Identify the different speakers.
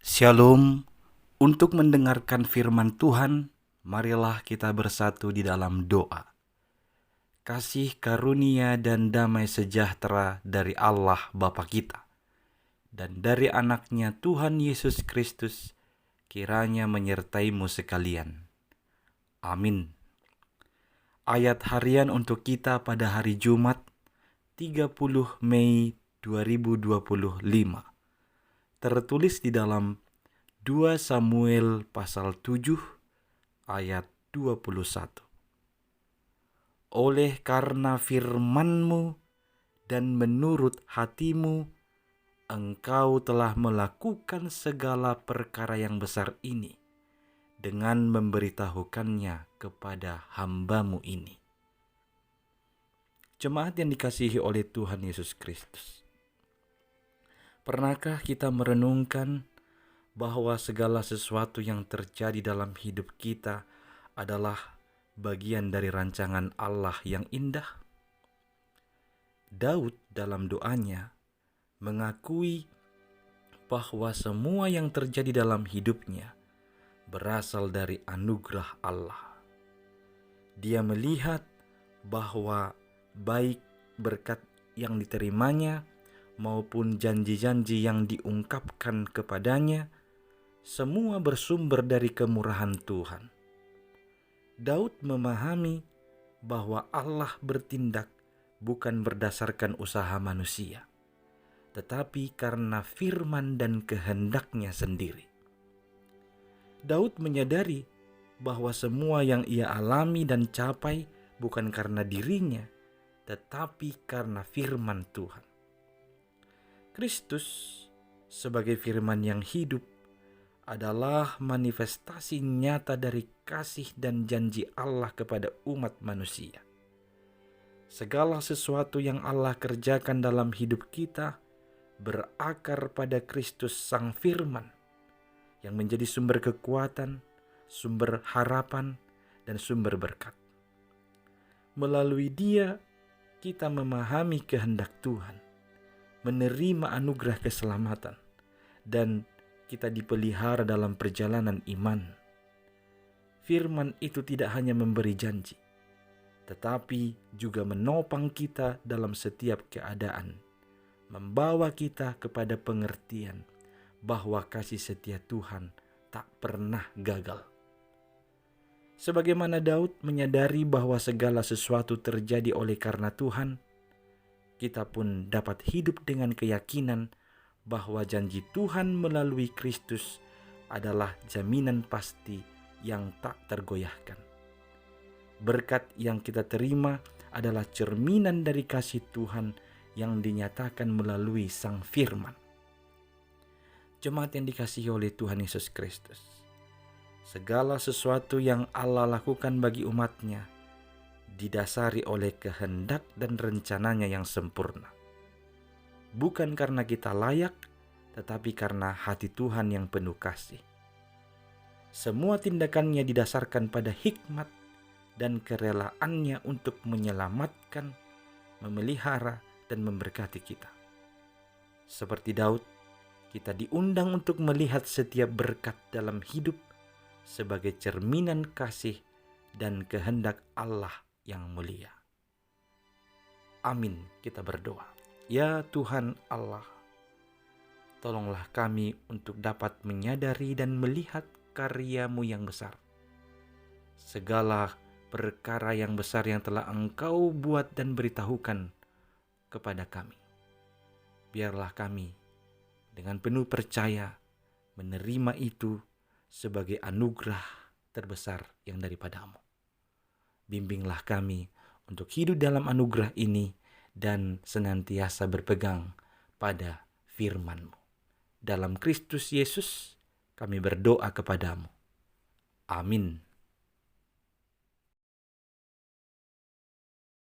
Speaker 1: Shalom. Untuk mendengarkan firman Tuhan, marilah kita bersatu di dalam doa. Kasih karunia dan damai sejahtera dari Allah Bapa kita dan dari anaknya Tuhan Yesus Kristus kiranya menyertaimu sekalian. Amin. Ayat harian untuk kita pada hari Jumat 30 Mei 2025 tertulis di dalam 2 Samuel pasal 7 ayat 21. Oleh karena firman-Mu dan menurut hati-Mu, Engkau telah melakukan segala perkara yang besar ini dengan memberitahukannya kepada hamba-Mu ini. Jemaat yang dikasihi oleh Tuhan Yesus Kristus, pernahkah kita merenungkan bahwa segala sesuatu yang terjadi dalam hidup kita adalah bagian dari rancangan Allah yang indah? Daud dalam doanya mengakui bahwa semua yang terjadi dalam hidupnya berasal dari anugerah Allah. Dia melihat bahwa baik berkat yang diterimanya maupun janji-janji yang diungkapkan kepadanya semua bersumber dari kemurahan Tuhan. Daud memahami bahwa Allah bertindak bukan berdasarkan usaha manusia, tetapi karena firman dan kehendaknya sendiri. Daud menyadari bahwa semua yang ia alami dan capai bukan karena dirinya, tetapi karena firman Tuhan. Kristus sebagai firman yang hidup adalah manifestasi nyata dari kasih dan janji Allah kepada umat manusia. Segala sesuatu yang Allah kerjakan dalam hidup kita berakar pada Kristus Sang Firman yang menjadi sumber kekuatan, sumber harapan, dan sumber berkat. Melalui Dia, kita memahami kehendak Tuhan, menerima anugerah keselamatan, dan kita dipelihara dalam perjalanan iman. Firman itu tidak hanya memberi janji, tetapi juga menopang kita dalam setiap keadaan, membawa kita kepada pengertian bahwa kasih setia Tuhan tak pernah gagal. Sebagaimana Daud menyadari bahwa segala sesuatu terjadi oleh karena Tuhan, kita pun dapat hidup dengan keyakinan bahwa janji Tuhan melalui Kristus adalah jaminan pasti yang tak tergoyahkan. Berkat yang kita terima adalah cerminan dari kasih Tuhan yang dinyatakan melalui Sang Firman. Jemaat yang dikasihi oleh Tuhan Yesus Kristus, segala sesuatu yang Allah lakukan bagi umatnya didasari oleh kehendak dan rencananya yang sempurna. Bukan karena kita layak, tetapi karena hati Tuhan yang penuh kasih. Semua tindakannya didasarkan pada hikmat dan kerelaannya untuk menyelamatkan, memelihara, dan memberkati kita. Seperti Daud, kita diundang untuk melihat setiap berkat dalam hidup sebagai cerminan kasih dan kehendak Allah yang mulia. Amin, kita berdoa. Ya Tuhan Allah, tolonglah kami untuk dapat menyadari dan melihat karya-Mu yang besar. Segala perkara yang besar yang telah Engkau buat dan beritahukan kepada kami. Biarlah kami dengan penuh percaya menerima itu sebagai anugerah terbesar yang daripada-Mu. Bimbinglah kami untuk hidup dalam anugerah ini dan senantiasa berpegang pada firman-Mu. Dalam Kristus Yesus kami berdoa kepada-Mu. Amin.